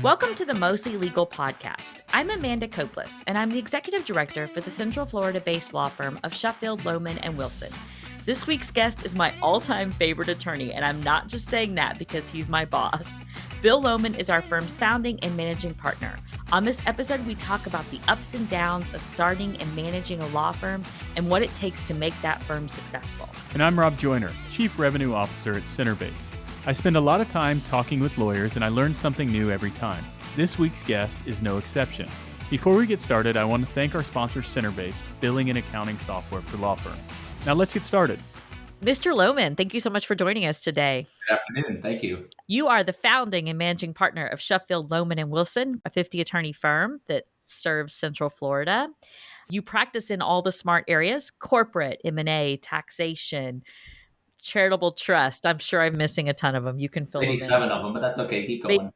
Welcome to the Mostly Legal Podcast. I'm Amanda Copeless, and I'm the Executive Director for the Central Florida-based law firm of Sheffield, Lohman, and Wilson. This week's guest is my all-time favorite attorney, and I'm not just saying that because he's my boss. Bill Lohman is our firm's founding and managing partner. On this episode, we talk about the ups and downs of starting and managing a law firm and what it takes to make that firm successful. And I'm Rob Joyner, Chief Revenue Officer at Centerbase. I spend a lot of time talking with lawyers, and I learn something new every time. This week's guest is no exception. Before we get started, I want to thank our sponsor, Centerbase, billing and accounting software for law firms. Now let's get started. Mr. Lohman, thank you so much for joining us today. Good afternoon. Thank you. You are the founding and managing partner of Sheffield, Lohman, and Wilson, a 50-attorney firm that serves Central Florida. You practice in all the smart areas: corporate, M&A, taxation, charitable trust. I'm sure I'm missing a ton of them. You can fill them in. 87 of them, but that's okay. Keep going.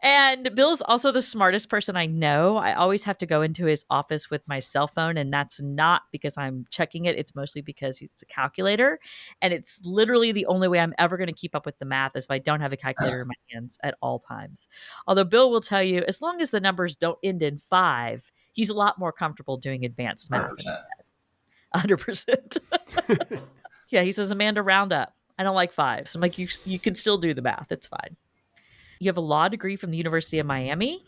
And Bill's also the smartest person I know. I always have to go into his office with my cell phone, and that's not because I'm checking it. It's mostly because it's a calculator, and it's literally the only way I'm ever going to keep up with the math is if I don't have a calculator in my hands at all times. Although Bill will tell you, as long as the numbers don't end in 5, he's a lot more comfortable doing advanced math. 100%. Yeah, he says, Amanda, round up. I don't like 5s. I'm like, you can still do the math. It's fine. You have a law degree from the University of Miami.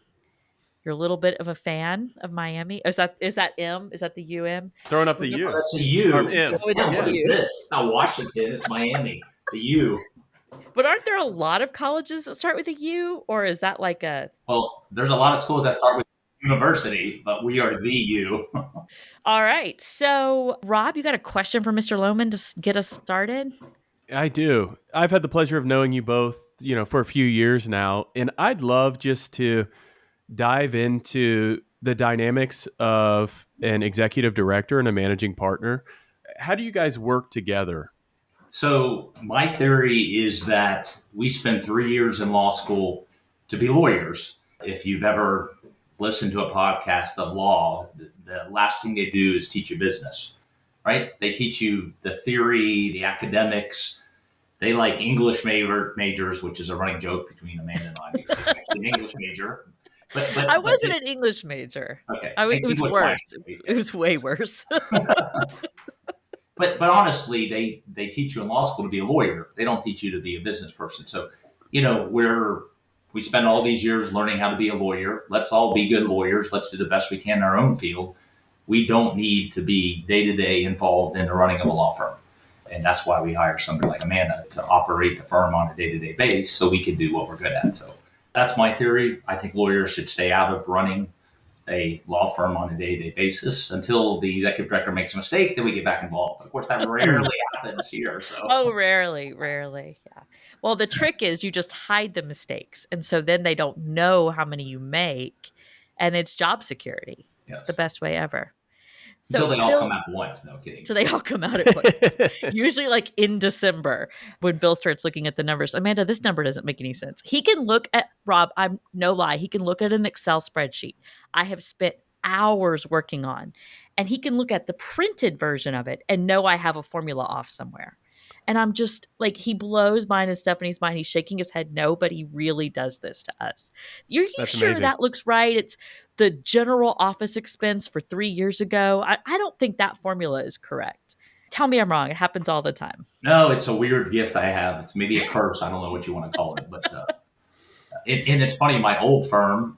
You're a little bit of a fan of Miami. Is that M? Is that the UM? Throwing up the U. Oh, that's a U. M. Oh, it's What is this? It's not Washington. It's Miami. The U. But aren't there a lot of colleges that start with a U? Or is that like a... Well, there's a lot of schools that start with university, but we are the U. All right. So, Rob, you got a question for Mr. Lohman to get us started? I do. I've had the pleasure of knowing you both, for a few years now, and I'd love just to dive into the dynamics of an executive director and a managing partner. How do you guys work together? So my theory is that we spend 3 years in law school to be lawyers. If you've ever listened to a podcast of law, the last thing they do is teach you business, right? They teach you the theory, the academics. They like English majors, which is a running joke between Amanda and I, because she's actually an English major. But I wasn't an English major. Okay. It was worse. It was way worse. But honestly, they teach you in law school to be a lawyer. They don't teach you to be a business person. So, we spend all these years learning how to be a lawyer. Let's all be good lawyers. Let's do the best we can in our own field. We don't need to be day-to-day involved in the running of a law firm. And that's why we hire somebody like Amanda to operate the firm on a day-to-day basis so we can do what we're good at. So that's my theory. I think lawyers should stay out of running a law firm on a day-to-day basis until the executive director makes a mistake, then we get back involved. Of course, that rarely happens here. So. Oh, rarely. Yeah. Well, the trick is you just hide the mistakes. And so then they don't know how many you make. And it's job security. Yes. It's the best way ever. So until they all come out at once. No kidding. So they all come out at once. Usually like in December when Bill starts looking at the numbers. Amanda, this number doesn't make any sense. He can look at, Rob, I'm no lie, he can look at an Excel spreadsheet I have spent hours working on. And he can look at the printed version of it and know I have a formula off somewhere. And I'm just like, he blows mine and Stephanie's mind. He's shaking his head no, but he really does this to us. Are you That's sure amazing. That looks right? It's the general office expense for 3 years ago. I don't think that formula is correct. Tell me I'm wrong. It happens all the time. No, it's a weird gift I have. It's maybe a curse. I don't know what you want to call it. But and it's funny, my old firm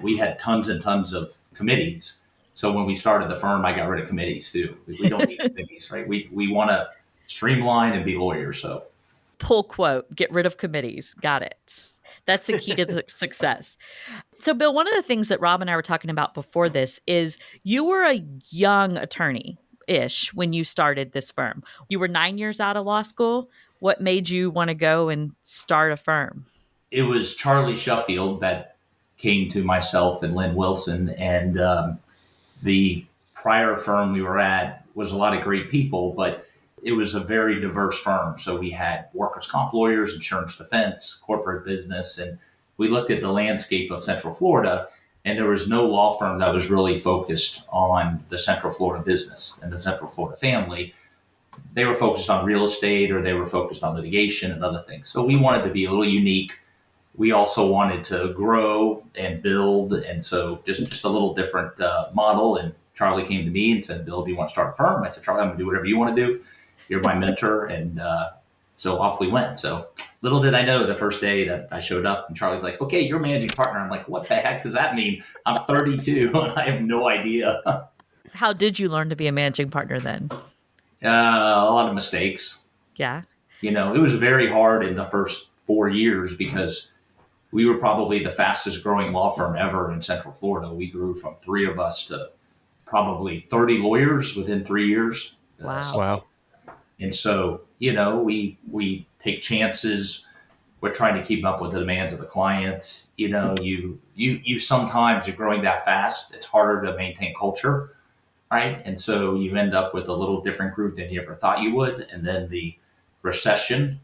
we had tons and tons of committees. So when we started the firm, I got rid of committees too. We don't need committees, right? We want to streamline and be lawyers. So pull quote, get rid of committees. Got it. That's the key to the success. So Bill, one of the things that Rob and I were talking about before this is you were a young attorney-ish when you started this firm. You were 9 years out of law school. What made you want to go and start a firm? It was Charlie Sheffield that came to myself and Lynn Wilson, and the prior firm we were at was a lot of great people, but it was a very diverse firm. So we had workers' comp lawyers, insurance defense, corporate business, and we looked at the landscape of Central Florida, and there was no law firm that was really focused on the Central Florida business and the Central Florida family. They were focused on real estate or they were focused on litigation and other things. So we wanted to be a little unique we also wanted to grow and build, and so just a little different model. And Charlie came to me and said, "Bill, do you want to start a firm?" I said, "Charlie, I'm going to do whatever you want to do. You're my mentor." And so off we went. So little did I know the first day that I showed up, and Charlie's like, "Okay, you're managing partner." I'm like, "What the heck does that mean? I'm 32 and I have no idea." How did you learn to be a managing partner then? A lot of mistakes. Yeah. It was very hard in the first 4 years because we were probably the fastest growing law firm ever in Central Florida. We grew from three of us to probably 30 lawyers within 3 years. Wow. Wow. And so, we take chances. We're trying to keep up with the demands of the clients. You sometimes you're growing that fast. It's harder to maintain culture, right? And so you end up with a little different group than you ever thought you would. And then the recession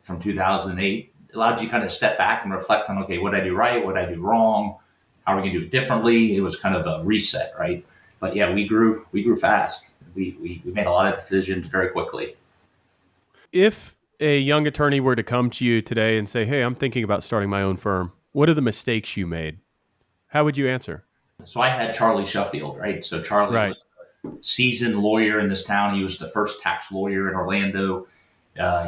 from 2008 allowed you to kind of step back and reflect on, okay, what did I do right? What did I do wrong? How are we going to do it differently? It was kind of a reset, right? But yeah, we grew fast. We made a lot of decisions very quickly. If a young attorney were to come to you today and say, "Hey, I'm thinking about starting my own firm," what are the mistakes you made? How would you answer? So I had Charlie Sheffield, right? So Charlie Right. was a seasoned lawyer in this town. He was the first tax lawyer in Orlando.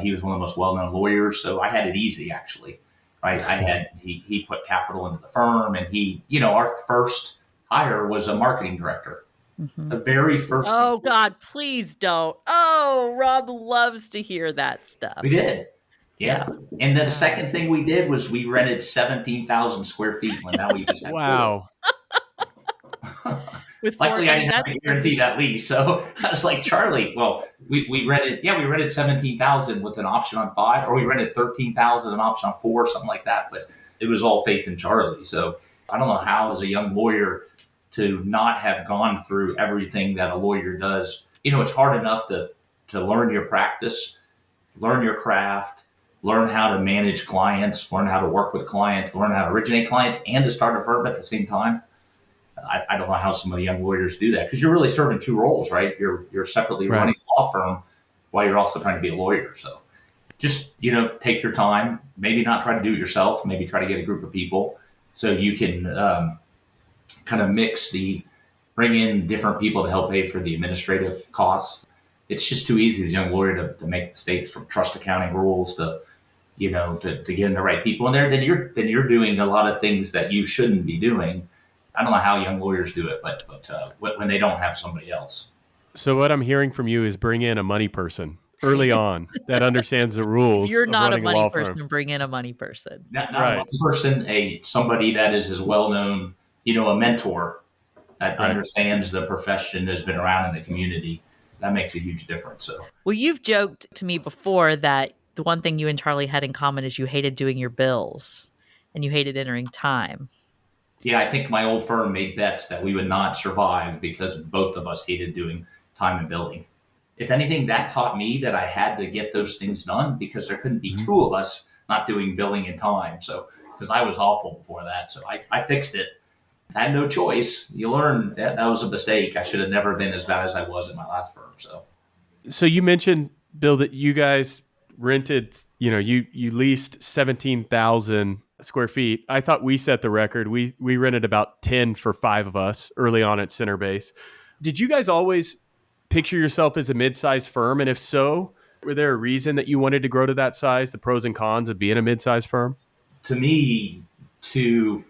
He was one of the most well-known lawyers. So I had it easy, actually. Right? He put capital into the firm, and our first hire was a marketing director. Mm-hmm. The very first. Oh God, please don't. Oh, Rob loves to hear that stuff. We did. Yeah. Yes. And then the second thing we did was we rented 17,000 square feet when now we just had Wow. With Luckily, I didn't have that's to guarantee that lease. So I was like, Charlie, well, we rented 17,000 with an option on 5, or we rented 13,000 an option on 4, something like that. But it was all faith in Charlie. So I don't know how, as a young lawyer, to not have gone through everything that a lawyer does. It's hard enough to learn your practice, learn your craft, learn how to manage clients, learn how to work with clients, learn how to originate clients, and to start a firm at the same time. I don't know how some of the young lawyers do that, because you're really serving two roles, right? You're separately Right. running a law firm while you're also trying to be a lawyer. So just, take your time, maybe not try to do it yourself, maybe try to get a group of people so you can kind of bring in different people to help pay for the administrative costs. It's just too easy as a young lawyer to make mistakes, from trust accounting rules to getting the right people in there. Then you're doing a lot of things that you shouldn't be doing. I don't know how young lawyers do it, but when they don't have somebody else. So what I'm hearing from you is bring in a money person early on that understands the rules If you're of not a running a money law person, firm. bring in a money person. Not Right. a money person, somebody that is as well known, a mentor that Right. understands the profession, has been around in the community. That makes a huge difference. So Well, you've joked to me before that the one thing you and Charlie had in common is you hated doing your bills and you hated entering time. yeah, I think my old firm made bets that we would not survive because both of us hated doing time and billing. If anything, that taught me that I had to get those things done, because there couldn't be two of us not doing billing and time. So, because I was awful before that. So I fixed it. I had no choice. You learn that was a mistake. I should have never been as bad as I was in my last firm. So you mentioned, Bill, that you guys rented, you leased 17,000 square feet. I thought we set the record. We rented about 10 for 5 of us early on at Center Base. Did you guys always picture yourself as a mid-sized firm? And if so, were there a reason that you wanted to grow to that size, the pros and cons of being a mid-sized firm? To me, to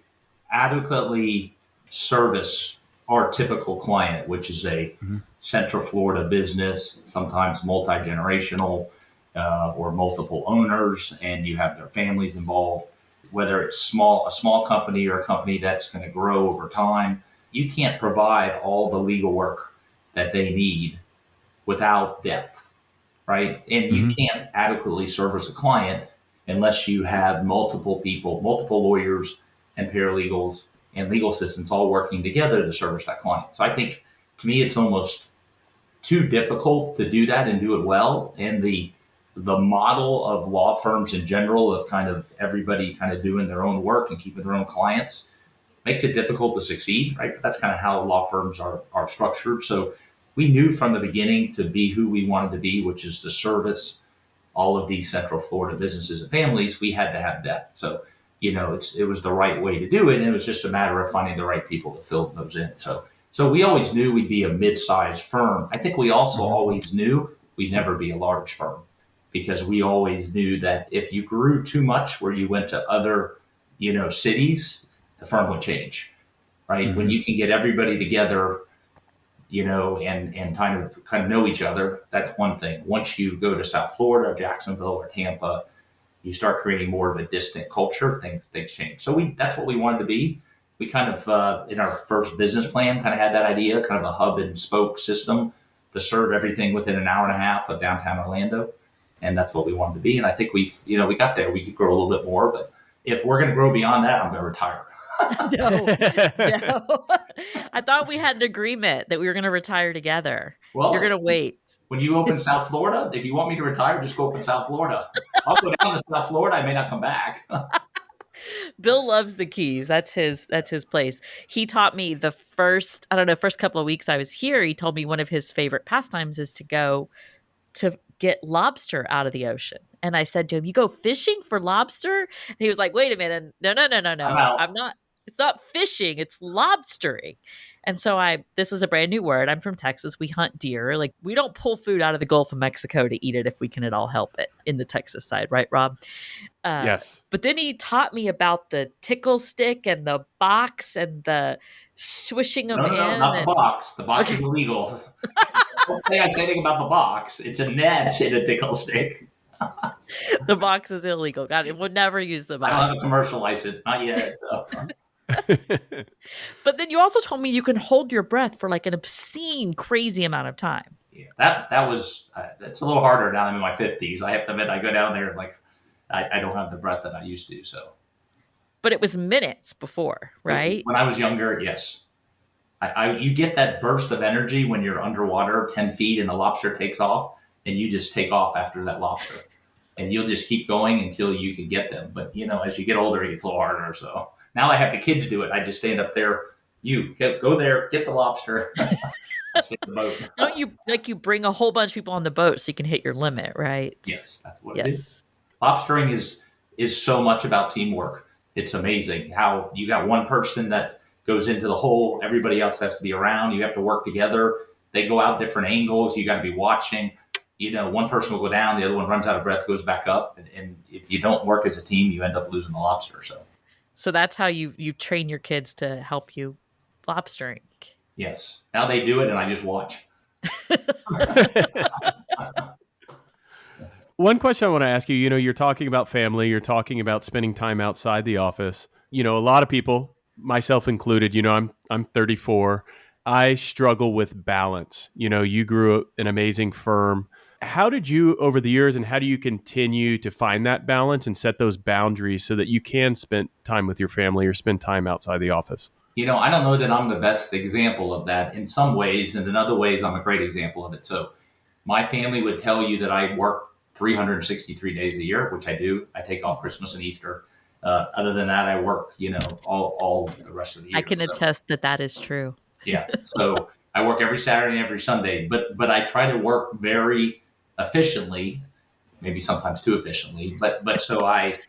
adequately service our typical client, which is a Central Florida business, sometimes multi-generational, or multiple owners, and you have their families involved. Whether it's a small company or a company that's going to grow over time, you can't provide all the legal work that they need without depth, right? And you can't adequately service a client unless you have multiple people, multiple lawyers and paralegals and legal assistants all working together to service that client. So I think, to me, it's almost too difficult to do that and do it well. And the model of law firms in general, of kind of everybody kind of doing their own work and keeping their own clients, makes it difficult to succeed, right? But that's kind of how law firms are structured. So we knew from the beginning to be who we wanted to be, which is to service all of these Central Florida businesses and families, we had to have depth. So, it was the right way to do it. And it was just a matter of finding the right people to fill those in. So we always knew we'd be a mid-sized firm. I think we also always knew we'd never be a large firm, because we always knew that if you grew too much where you went to other, cities, the firm would change, right? When you can get everybody together, and kind of know each other, that's one thing. Once you go to South Florida, Jacksonville, or Tampa, you start creating more of a distant culture. Things change. So that's what we wanted to be. We kind of in our first business plan kind of had that idea, kind of a hub and spoke system to serve everything within an hour and a half of downtown Orlando, and that's what we wanted to be. And I think we got there. We could grow a little bit more, but if we're going to grow beyond that, I'm going to retire. No. I thought we had an agreement that we were going to retire together. Well, you're going to wait. When you open South Florida, if you want me to retire, just go open South Florida. I'll go down to South Florida. I may not come back. Bill loves the Keys. That's his place. He taught me the first couple of weeks I was here. He told me one of his favorite pastimes is to go to get lobster out of the ocean. And I said to him, "You go fishing for lobster?" And he was like, "Wait a minute. No. I'm not. It's not fishing. It's lobstering." And so this is a brand new word. I'm from Texas. We hunt deer. Like, we don't pull food out of the Gulf of Mexico to eat it if we can at all help it in the Texas side. Right, Rob? Yes. But then he taught me about the tickle stick and the box and the swishing them in. No, not the box. The box is illegal. Don't say I say anything about the box. It's a net in a tickle stick. The box is illegal. God, it would never use the box. I don't have a commercial license, not yet. So. But then you also told me you can hold your breath for like an obscene, crazy amount of time. Yeah, that was that's a little harder now. I'm in my 50s. I have to admit, I go down there and I don't have the breath that I used to. So, but it was minutes before, right? When I was younger, yes. You get that burst of energy when you're underwater 10 feet and the lobster takes off, and you just take off after that lobster, and you'll just keep going until you can get them. But as you get older, it gets a little harder. So now I have the kids do it. I just stand up there. You go there, get the lobster. Stay in the boat. Don't you bring a whole bunch of people on the boat so you can hit your limit, right? Yes, that's what it is. Lobstering is so much about teamwork. It's amazing how you got one person that goes into the hole. Everybody else has to be around. You have to work together. They go out different angles. You got to be watching. One person will go down, the other one runs out of breath, goes back up. And if you don't work as a team, you end up losing the lobster. So that's how you train your kids to help you lobstering. Yes. Now they do it, and I just watch. One question I want to ask you, you're talking about family, you're talking about spending time outside the office. A lot of people, myself included, I'm 34. I struggle with balance. You grew up an amazing firm. How did you, over the years, and how do you continue to find that balance and set those boundaries so that you can spend time with your family or spend time outside the office? I don't know that I'm the best example of that in some ways, and in other ways, I'm a great example of it. So my family would tell you that I work 363 days a year, which I do. I take off Christmas and Easter. Other than that, I work, all the rest of the year. I can attest that is true. Yeah. So I work every Saturday and every Sunday, but I try to work very efficiently, maybe sometimes too efficiently, but so I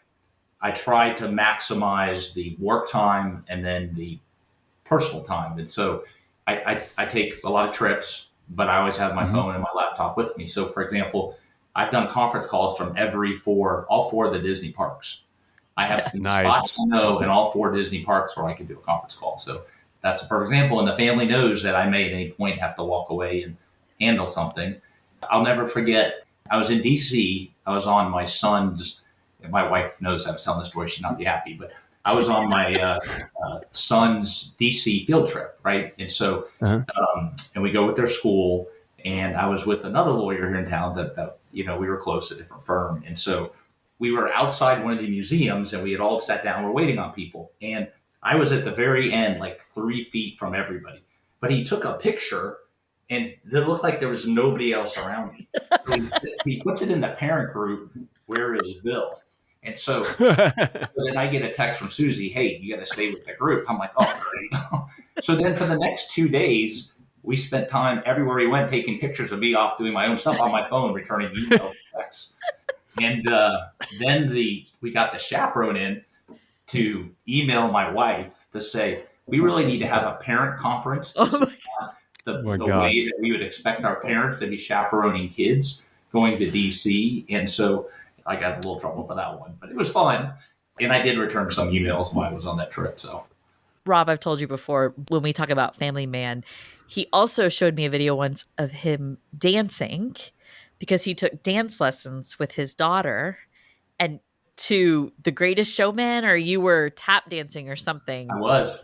try to maximize the work time and then the personal time. And so I take a lot of trips, but I always have my phone and my laptop with me. So for example, I've done conference calls from all four of the Disney parks. I have spots in all four Disney parks where I can do a conference call. So that's a perfect example. And the family knows that I may at any point have to walk away and handle something. I'll never forget, I was in DC. I was on my son's, my wife knows I was telling the story. She'd not be happy, but I was on my son's DC field trip, right? And so, and we go with their school, and I was with another lawyer here in town that we were close, a different firm. And so we were outside one of the museums, and we had all sat down, we're waiting on people. And I was at the very end, like 3 feet from everybody. But he took a picture, and it looked like there was nobody else around me. So he puts it in the parent group, "Where is Bill?" And so then I get a text from Susie, "Hey, you got to stay with the group." I'm like, "Oh, great." So then for the next 2 days, we spent time everywhere he went taking pictures of me off doing my own stuff on my phone, returning emails, texts. And then we got the chaperone in to email my wife to say we really need to have a parent conference. Oh This my, is not Oh the my the way gosh. that we would expect our parents to be chaperoning kids going to DC. And so I got in a little trouble for that one, but it was fun. And I did return some emails while I was on that trip. So Rob, I've told you before when we talk about Family Man, he also showed me a video once of him dancing because he took dance lessons with his daughter and to The Greatest Showman, or you were tap dancing or I something. was.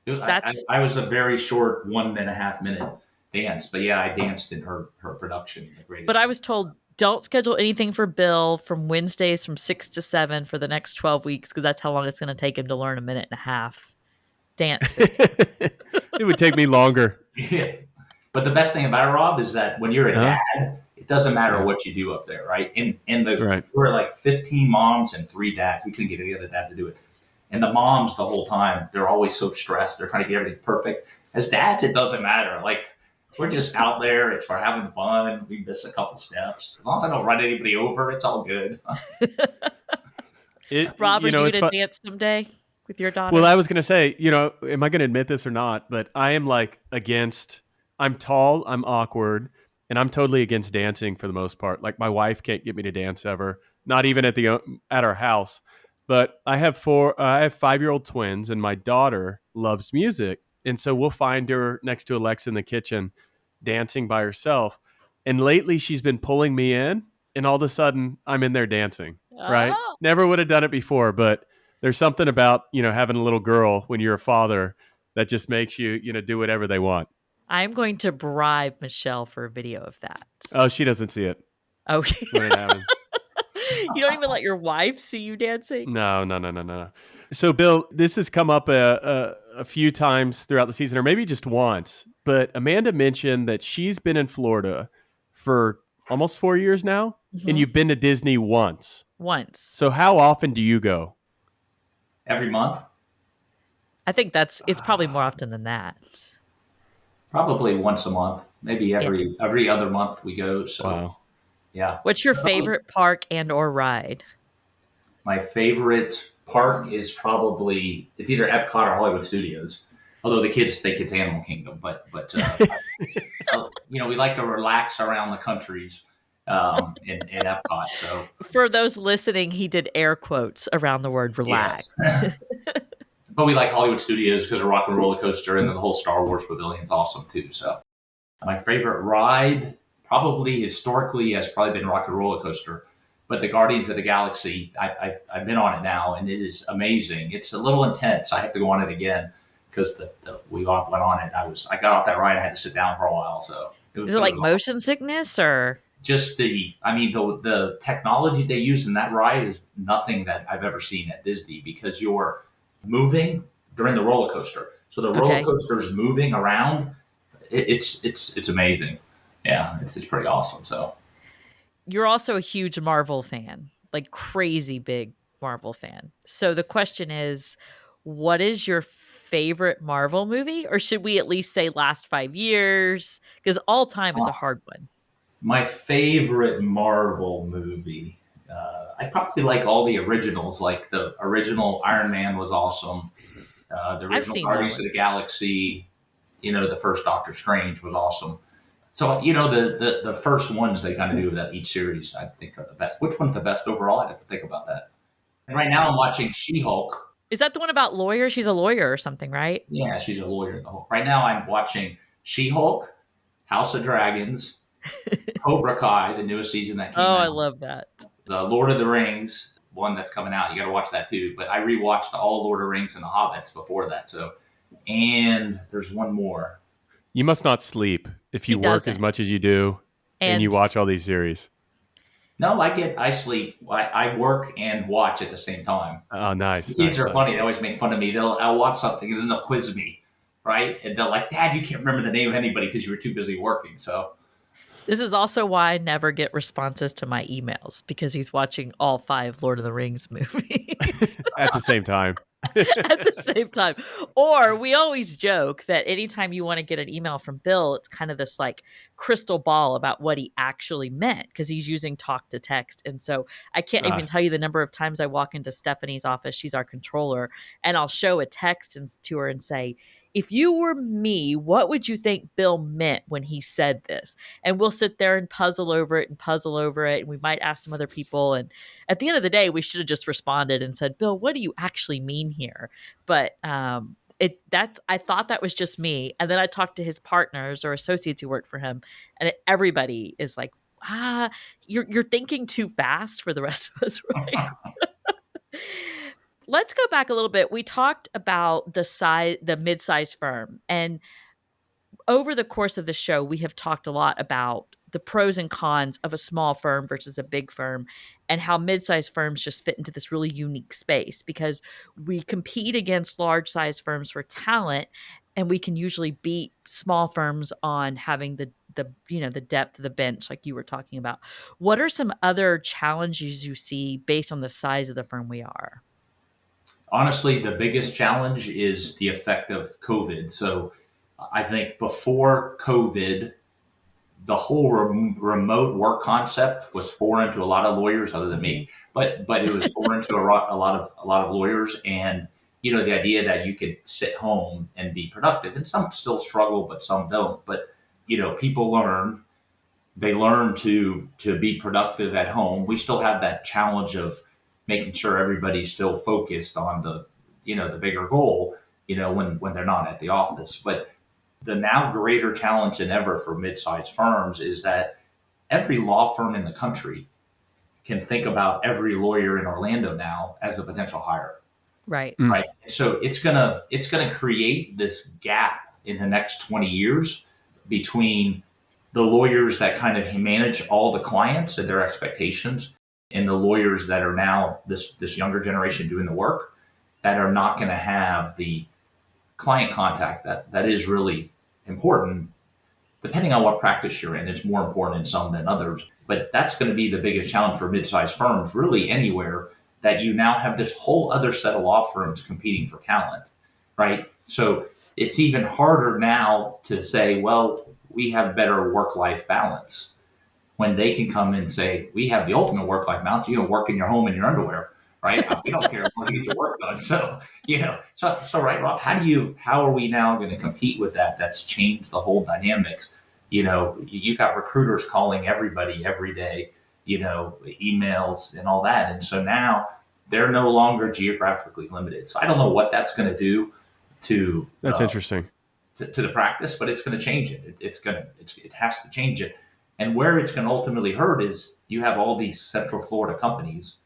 I, I, That's I was a very short 1.5 minute dance, but yeah, I danced in her production, The but Greatest I Show. was told don't schedule anything for Bill from Wednesdays from 6 to 7 for the next 12 weeks because that's how long it's going to take him to learn a minute and a half dance video. It would take me longer. Yeah. But the best thing about it, Rob, is that when you're a Huh? dad, it doesn't matter Yeah. what you do up there, right? And the Right. we were like 15 moms and 3 dads. We couldn't get any other dad to do it. And the moms the whole time, they're always so stressed. They're trying to get everything perfect. As dads, it doesn't matter. Like we're just out there. It's we're having fun. We miss a couple steps. As long as I don't run anybody over, it's all good. Rob, are you It's going fun. to dance someday with your Well, daughter? I was going to say, am I going to admit this or not? But I am like against, I'm tall, I'm awkward, and I'm totally against dancing for the most part. Like my wife can't get me to dance ever, not even at our house. But I have 5-year-old twins, and my daughter loves music. And so we'll find her next to Alexa in the kitchen dancing by herself. And lately she's been pulling me in, and all of a sudden I'm in there dancing, right? Oh, Never would have done it before, but there's something about having a little girl when you're a father that just makes you do whatever they want. I'm going to bribe Michelle for a video of that. Oh, she doesn't see it Okay. when it happens. You don't even let your wife see you dancing? No, no, no, no, no. So, Bill, this has come up a few times throughout the season, or maybe just once. But Amanda mentioned that she's been in Florida for almost 4 years now, and Mhm. you've been to Disney once. Once. So, how often do you go? Every month, I think it's probably more often than that. probably once a month, maybe Yeah. every other month we go. So Wow. yeah. What's your favorite park and or ride? My favorite park is probably it's either Epcot or Hollywood Studios. Although the kids think it's Animal Kingdom, but we like to relax around the countries in Epcot. So For those listening, he did air quotes around the word relax. yes, but we like Hollywood Studios because of Rock and Roller Coaster, and then the whole Star Wars Pavilion is awesome too. So my favorite ride, probably historically, has probably been Rock and Roller Coaster. But the Guardians of the Galaxy, I've been on it now, and it is amazing. It's a little intense. I have to go on it again because we went on it. I got off that ride. I had to sit down for a while, so Is it it like was awesome. motion sickness or? Just the technology they use in that ride is nothing that I've ever seen at Disney because you're moving during the roller coaster. So the roller Okay. coaster is moving around. It's amazing. Yeah, it's pretty awesome. So You're also a huge Marvel fan, like crazy big Marvel fan. So the question is, what is your favorite Marvel movie? Or should we at least say last 5 years? Because all time is a hard one. my favorite Marvel movie. I probably like all the originals. Like the original Iron Man was awesome. The I've original seen all Guardians of of them. the Galaxy. The first Doctor Strange was awesome. So the first ones they kind of do that each series I think are the best. Which one's the best overall? I'd have to think about that. And right now I'm watching She-Hulk. Is that the one about lawyers? She's a lawyer or something, right? Yeah, she's a lawyer in the Hulk. Right now I'm watching She-Hulk, House of Dragons, Cobra Kai, the newest season that came Oh, I out, love that. the Lord of the Rings one that's coming out. You got to watch that too. But I rewatched all Lord of the Rings and the Hobbits before that. So, and there's one more. You must not sleep if He you work as doesn't. much as you do and you And watch all these series. No, I sleep. I work and watch at the same time. Oh, The nice, kids nice, are funny. nice. They always make fun of me. I'll watch something and then they'll quiz me, right? And they're like, "Dad, you can't remember the name of anybody because you were too busy working." So this is also why I never get responses to my emails because he's watching all 5 Lord of the Rings movies. At the same time. at the same time. Or we always joke that anytime you want to get an email from Bill, it's kind of this like crystal ball about what he actually meant because he's using talk to text. And so I can't Ah, even tell you the number of times I walk into Stephanie's office. She's our controller, and I'll show a text to her and say, if you were me, what would you think Bill meant when he said this? And we'll sit there and puzzle over it and puzzle over it. And we might ask some other people. And at the end of the day, we should have just responded and said, Bill, what do you actually mean here? But I thought that was just me. And then I talked to his partners or associates who work for him, and everybody is like, you're thinking too fast for the rest of us, right? Let's go back a little bit. We talked about the mid-sized firm, and over the course of the show, we have talked a lot about the pros and cons of a small firm versus a big firm and how mid-sized firms just fit into this really unique space because we compete against large-sized firms for talent, and we can usually beat small firms on having the depth of the bench like you were talking about. What are some other challenges you see based on the size of the firm we are? Honestly, the biggest challenge is the effect of COVID. So I think before COVID, the whole remote work concept was foreign to a lot of lawyers, other than me. But it was foreign to a lot of lawyers, and the idea that you could sit home and be productive, and some still struggle, but some don't. But people learn to be productive at home. We still have that challenge of making sure everybody's still focused on the bigger goal, when they're not at the office. But the now greater challenge than ever for mid-sized firms is that every law firm in the country can think about every lawyer in Orlando now as a potential hire, Right. mm, right? So it's gonna create this gap in the next 20 years between the lawyers that kind of manage all the clients and their expectations and the lawyers that are now this younger generation doing the work that are not going to have the client contact that is really important. Depending on what practice you're in, it's more important in some than others. But that's going to be the biggest challenge for mid-sized firms, really anywhere, that you now have this whole other set of law firms competing for talent, right? So it's even harder now to say, well, we have better work-life balance when they can come and say, we have the ultimate work-life balance. You can work in your home in your underwear, right? We don't care as long as you get your work done. So right, Rob, how are we now going to compete with that? That's changed the whole dynamics. You got recruiters calling everybody every day, emails and all that. And so now they're no longer geographically limited. So I don't know what that's going to do to that's interesting. to the practice, but it's going to change it. It has to change it. And where it's going to ultimately hurt is you have all these Central Florida companies,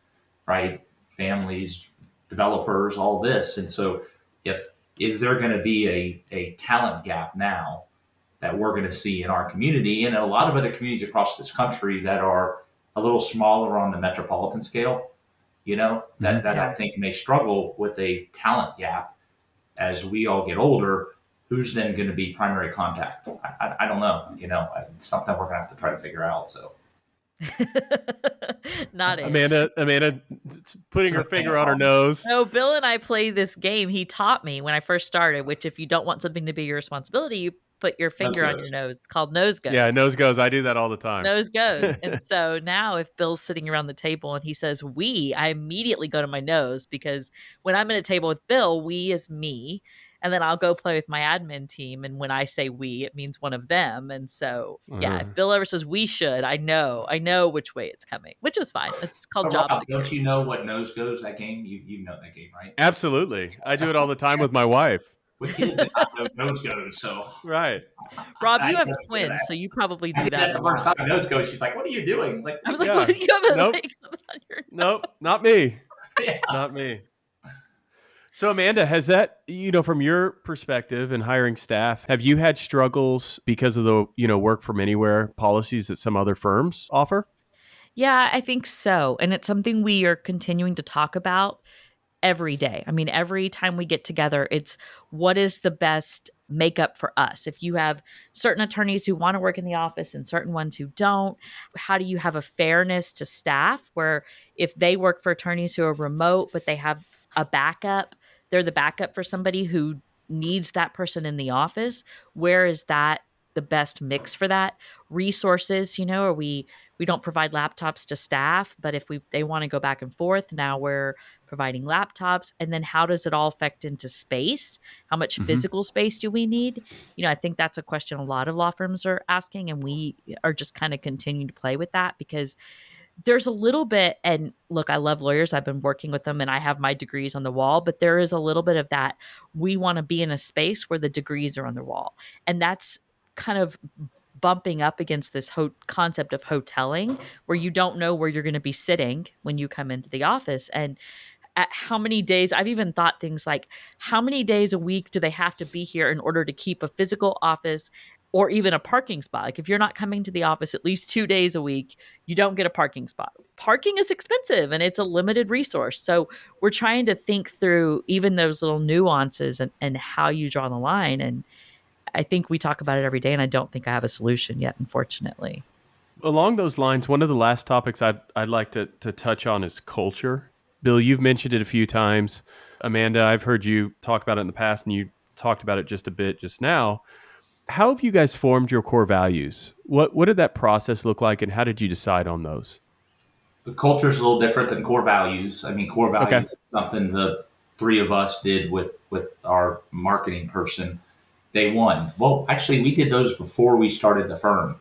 right? Families, developers, all this. And so if is there going to be a talent gap now that we're going to see in our community and in a lot of other communities across this country that are a little smaller on the metropolitan scale, that I think may struggle with a talent gap as we all get older. Who's then going to be primary contact? I don't know. It's something we're going to have to try to figure out. So, Not it. Amanda, putting her finger on her nose. No, Bill and I play this game. He taught me when I first started, which if you don't want something to be your responsibility, you put your finger on your nose. It's called nose goes. Yeah, nose goes. I do that all the time. Nose goes. And so now if Bill's sitting around the table and he says we, I immediately go to my nose because when I'm at a table with Bill, we is me. And then I'll go play with my admin team. And when I say we, it means one of them. And so, yeah, if Bill ever says we should, I know which way it's coming, which is fine. It's called job Rob, security. don't you know what nose goes? That game, you know that game, right? Absolutely. I do it all the time with my wife. With kids, and not know nose goes. So, Right. Rob, I you have can't say twins, that. so you probably I do did that. that the first time nose goes. She's like, "What are you doing?" Like, I was like, Yeah. what do you have Nope. like something on your Nope, not me. yeah. Not me. So Amanda, has that, from your perspective in hiring staff, have you had struggles because of the, work from anywhere policies that some other firms offer? Yeah, I think so. And it's something we are continuing to talk about every day. I mean, every time we get together, it's what is the best makeup for us? If you have certain attorneys who want to work in the office and certain ones who don't, how do you have a fairness to staff where if they work for attorneys who are remote, but they have a backup, they're the backup for somebody who needs that person in the office. Where is that the best mix for that? Resources, or we don't provide laptops to staff, but if they want to go back and forth, now we're providing laptops. And then how does it all affect into space? How much Mm-hmm. physical space do we need? I think that's a question a lot of law firms are asking, and we are just kind of continuing to play with that because there's a little bit, and look, I love lawyers. I've been working with them and I have my degrees on the wall, but there is a little bit of that. We want to be in a space where the degrees are on the wall. And that's kind of bumping up against this concept of hoteling, where you don't know where you're going to be sitting when you come into the office. And at how many days, I've even thought things like, how many days a week do they have to be here in order to keep a physical office or even a parking spot? Like, if you're not coming to the office at least 2 days a week, you don't get a parking spot. Parking is expensive and it's a limited resource. So we're trying to think through even those little nuances and how you draw the line. And I think we talk about it every day, and I don't think I have a solution yet, unfortunately. Along those lines, one of the last topics I'd like to touch on is culture. Bill, you've mentioned it a few times. Amanda, I've heard you talk about it in the past, and you talked about it just a bit just now. How have you guys formed your core values? What did that process look like, and how did you decide on those? The culture is a little different than core values. I mean, core Okay. values is something the three of us did with our marketing person day one. Well, actually, we did those before we started the firm.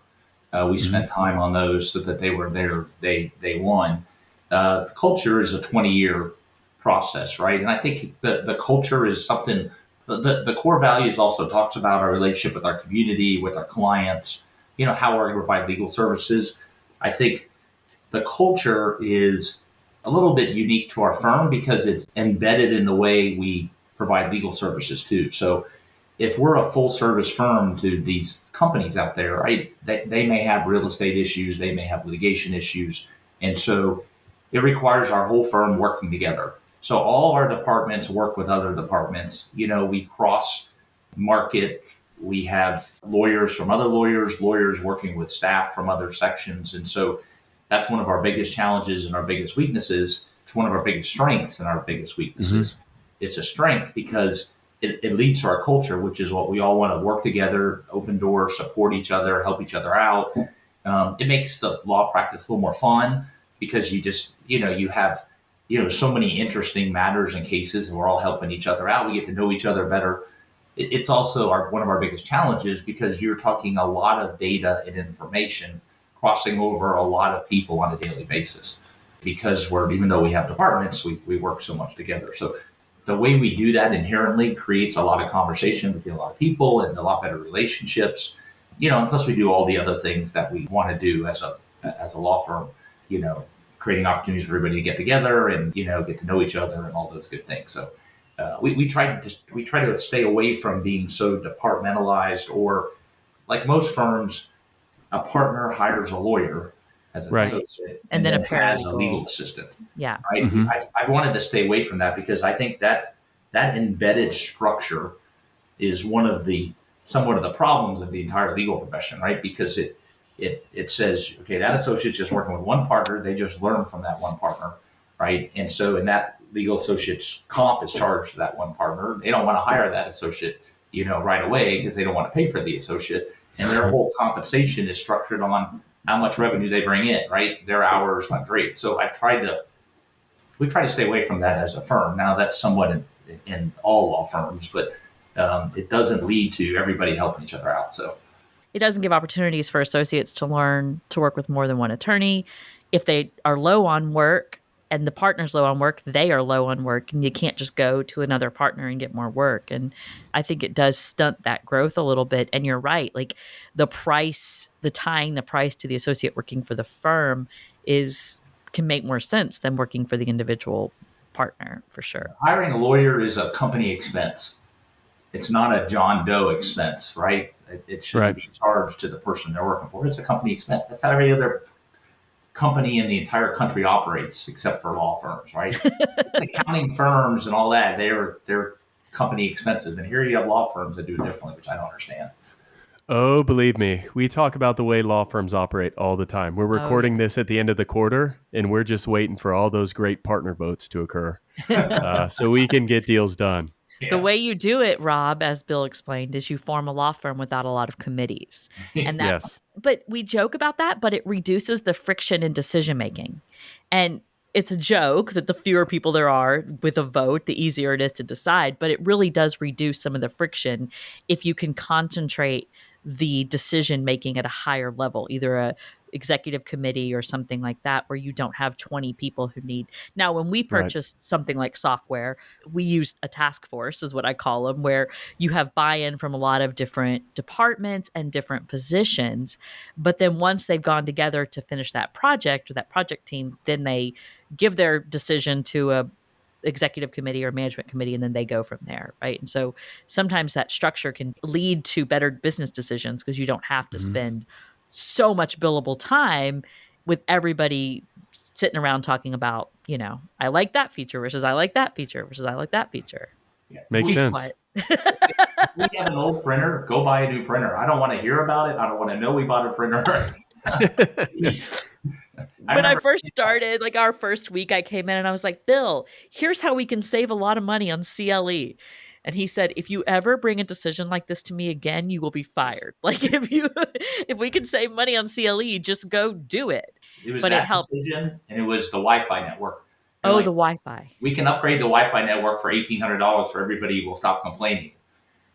We Mm-hmm. spent time on those so that they were there day one. Culture is a 20-year process, right? And I think the culture is something. The core values also talks about our relationship with our community, with our clients. How we're going to provide legal services. I think the culture is a little bit unique to our firm because it's embedded in the way we provide legal services too. So if we're a full service firm to these companies out there, right, they may have real estate issues, they may have litigation issues. And so it requires our whole firm working together. So all our departments work with other departments. We cross market. We have lawyers from other lawyers, lawyers working with staff from other sections. And so that's one of our biggest challenges and our biggest weaknesses. It's one of our biggest strengths and our biggest Mm-hmm. weaknesses. It's a strength because it leads to our culture, which is what we all want to work together, open doors, support each other, help each other out. It makes the law practice a little more fun because you have, so many interesting matters and cases, and we're all helping each other out. We get to know each other better. It's also one of our biggest challenges because you're talking a lot of data and information crossing over a lot of people on a daily basis because even though we have departments, we work so much together. So the way we do that inherently creates a lot of conversation between a lot of people and a lot better relationships. And plus we do all the other things that we want to do as a law firm, creating opportunities for everybody to get together and, get to know each other and all those good things. So we try to stay away from being so departmentalized, or like most firms, a partner hires a lawyer as an Right. associate And then a has a paralegal. legal assistant. Yeah. Right? Mhm. I've wanted to stay away from that because I think that embedded structure is somewhat of the problems of the entire legal profession, right? Because it says, okay, that associate's just working with one partner, they just learn from that one partner, right? And so in that legal associate's comp is charged to that one partner. They don't want to hire that associate, right away because they don't want to pay for the associate. And their whole compensation is structured on how much revenue they bring in, right? Their hours not great. So we try to stay away from that as a firm. Now that's somewhat in all law firms, but it doesn't lead to everybody helping each other out. So It doesn't give opportunities for associates to learn to work with more than one attorney. If they are low on work and the partner's low on work, they are low on work, and you can't just go to another partner and get more work. And I think it does stunt that growth a little bit. And you're right, like tying the price to the associate working for the firm can make more sense than working for the individual partner, for sure. hiring a lawyer is a company expense. It's not a John Doe expense, right? It shouldn't Right. be charged to the person they're working for. It's a company expense. That's how every other company in the entire country operates, except for law firms, right? Accounting firms and all that, they're company expenses. And here you have law firms that do it differently, which I don't understand. Oh, believe me, we talk about the way law firms operate all the time. We're Oh, recording this at the end of the quarter, and we're just waiting for all those great partner votes to occur yeah. so we can get deals done. The Yeah. way you do it, Rob, as Bill explained, is you form a law firm without a lot of committees. And that, Yes. but we joke about that, but it reduces the friction in decision making. And it's a joke that the fewer people there are with a vote, the easier it is to decide. But it really does reduce some of the friction if you can concentrate the decision making at a higher level, either a executive committee or something like that, where you don't have 20 people who need. Now, when we Right. purchase something like software, we use a task force, is what I call them, where you have buy-in from a lot of different departments and different positions. But then once they've gone together to finish that project or that project team, then they give their decision to a executive committee or management committee, and then they go from there, right? And so sometimes that structure can lead to better business decisions because you don't have to Mhm. spend so much billable time with everybody sitting around talking about, I like that feature versus I like that feature versus I like that feature. Yeah. Makes He's sense. quiet. If we have an old printer, go buy a new printer. I don't want to hear about it. I don't want to know we bought a printer. Jeez. I When I remember. first started, like our first week, I came in and I was like, Bill, here's how we can save a lot of money on CLE. And he said, if you ever bring a decision like this to me again, you will be fired. Like if we can save money on CLE, just go do it. It was But it that helped. decision, and it was the Wi-Fi network. They're Oh, like, the Wi-Fi. we can upgrade the Wi-Fi network for $1,800 for everybody. Will stop complaining.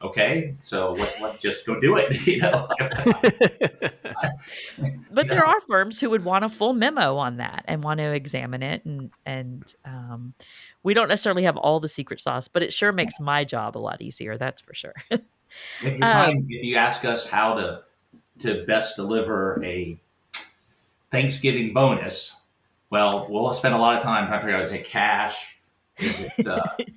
Okay, so what? Just go do it. But You there know, are firms who would want a full memo on that and want to examine it, and we don't necessarily have all the secret sauce, but it sure makes my job a lot easier. That's for sure. um, if you ask us how to best deliver a Thanksgiving bonus, well, we'll spend a lot of time trying to figure out: is it cash? Is it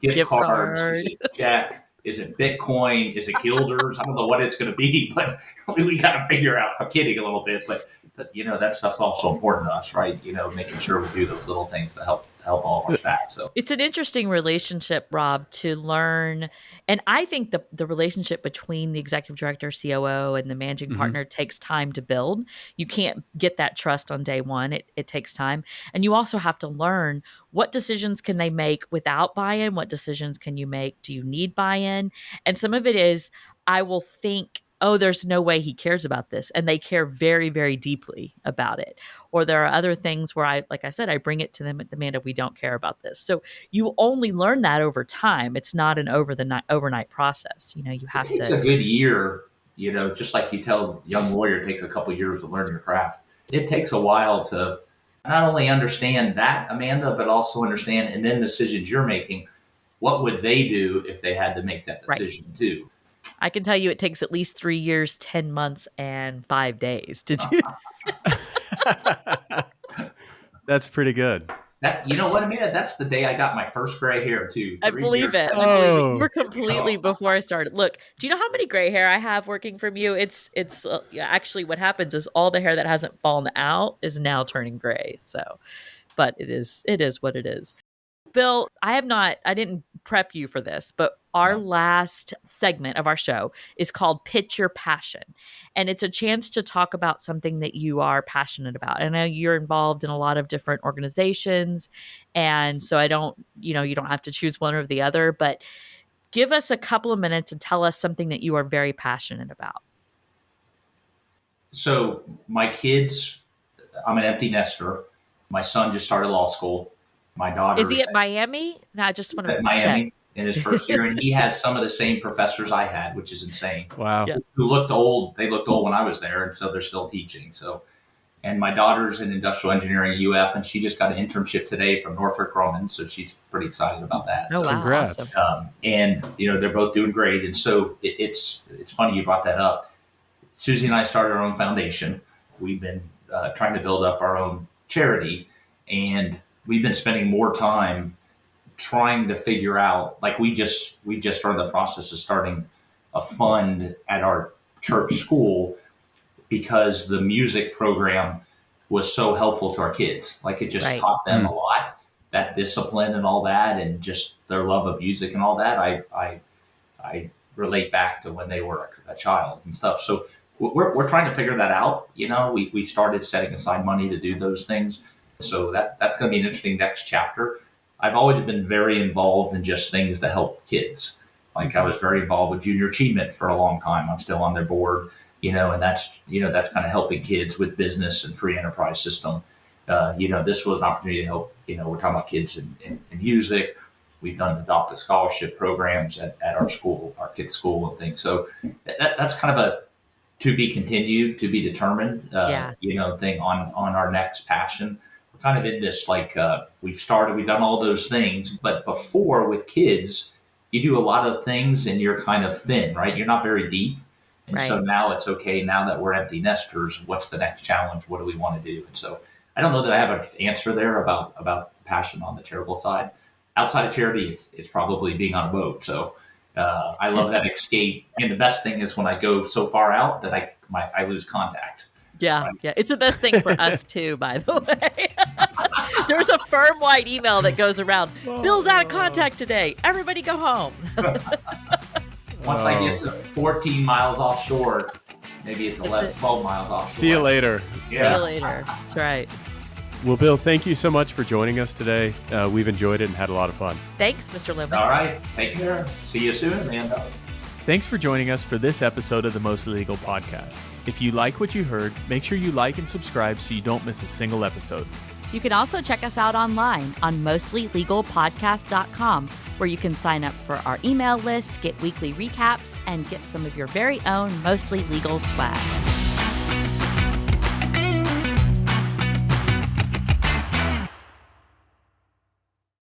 gift Gift cards? Is card. it check? Is it Bitcoin? Is it Guilders? I don't know what it's going to be, but we got to figure out. I'm kidding a little bit, but that stuff's also important to us, right? Making sure we do those little things to help all of our staff. So It's an interesting relationship, Rob, to learn. And I think the relationship between the executive director, COO, and the managing Mhm. partner takes time to build. You can't get that trust on day one. It takes time. And you also have to learn what decisions can they make without buy-in? What decisions can you make? Do you need buy-in? And some of it is, I will think, oh, there's no way he cares about this. And they care very, very deeply about it. Or there are other things where like I said, I bring it to them at Amanda, we don't care about this. So you only learn that over time. It's not an overnight process. You it have takes to. a good year, just like you tell a young lawyer, it takes a couple years to learn your craft. It takes a while to not only understand that, Amanda, but also understand, and then decisions you're making, what would they do if they had to make that Right. decision too? I can tell you it takes at least 3 years, 10 months, and 5 days to do. That's pretty good. That you know what, Amanda? That's the day I got my first gray hair too. I 3 years. believe it. I believe it. You were Oh, completely before I started. Look, do you know how many gray hair I have working from you? It's yeah, actually what happens is all the hair that hasn't fallen out is now turning gray. So, but it is what it is. Bill, I didn't prep you for this, but our No. last segment of our show is called Pitch Your Passion. And it's a chance to talk about something that you are passionate about. I know you're involved in a lot of different organizations. And so you don't have to choose one or the other, but give us a couple of minutes and tell us something that you are very passionate about. So my kids, I'm an empty nester. My son just started law school. My Is he daughter's at Miami? No, I just want at to check. Miami in his first year, and he has some of the same professors I had, which is insane. wow. Yeah. Who looked old? They looked old when I was there, and so they're still teaching. So, and my daughter's in industrial engineering at UF, and she just got an internship today from Northrop Grumman, so she's pretty excited about that. Oh, So, wow. Awesome. Congrats. and they're both doing great, and so it's funny you brought that up. Susie and I started our own foundation. We've been trying to build up our own charity, and we've been spending more time trying to figure out. Like we just started the process of starting a fund at our church school because the music program was so helpful to our kids. Like it just Right. taught them a Mm. lot, that discipline and all that, and just their love of music and all that. I relate back to when they were a child and stuff. So we're trying to figure that out. We started setting aside money to do those things. So that's going to be an interesting next chapter. I've always been very involved in just things to help kids. Like I was very involved with Junior Achievement for a long time. I'm still on their board, and that's kind of helping kids with business and free enterprise system. This was an opportunity to help. We're talking about kids in music. We've done adopt a scholarship programs at our school, our kids' school, and things. So that's kind of a to be continued, to be determined, Yeah. thing on our next passion. We're kind of in this we've done all those things, but before with kids, you do a lot of things and you're kind of thin, right? You're not very deep. And so Right. now it's okay. Now that we're empty nesters, what's the next challenge? What do we want to do? And so I don't know that I have an answer there about passion on the charitable side. Outside of charity, it's probably being on a boat. So I love that escape. And the best thing is when I go so far out that I lose contact. Yeah. Right. Yeah. It's the best thing for us too, by the way. There's a firm-wide email that goes around. Bill's out of contact today. Everybody go home. Once I get to 14 miles offshore, maybe it's 11, 12 miles offshore. See you later. See you later. That's right. Well, Bill, thank you so much for joining us today. We've enjoyed it and had a lot of fun. Thanks, Mr. Limley. All right. Take care. See you soon, Amanda. Thanks for joining us for this episode of the Mostly Legal Podcast. If you like what you heard, make sure you like and subscribe so you don't miss a single episode. You can also check us out online on mostlylegalpodcast.com, where you can sign up for our email list, get weekly recaps, and get some of your very own Mostly Legal swag.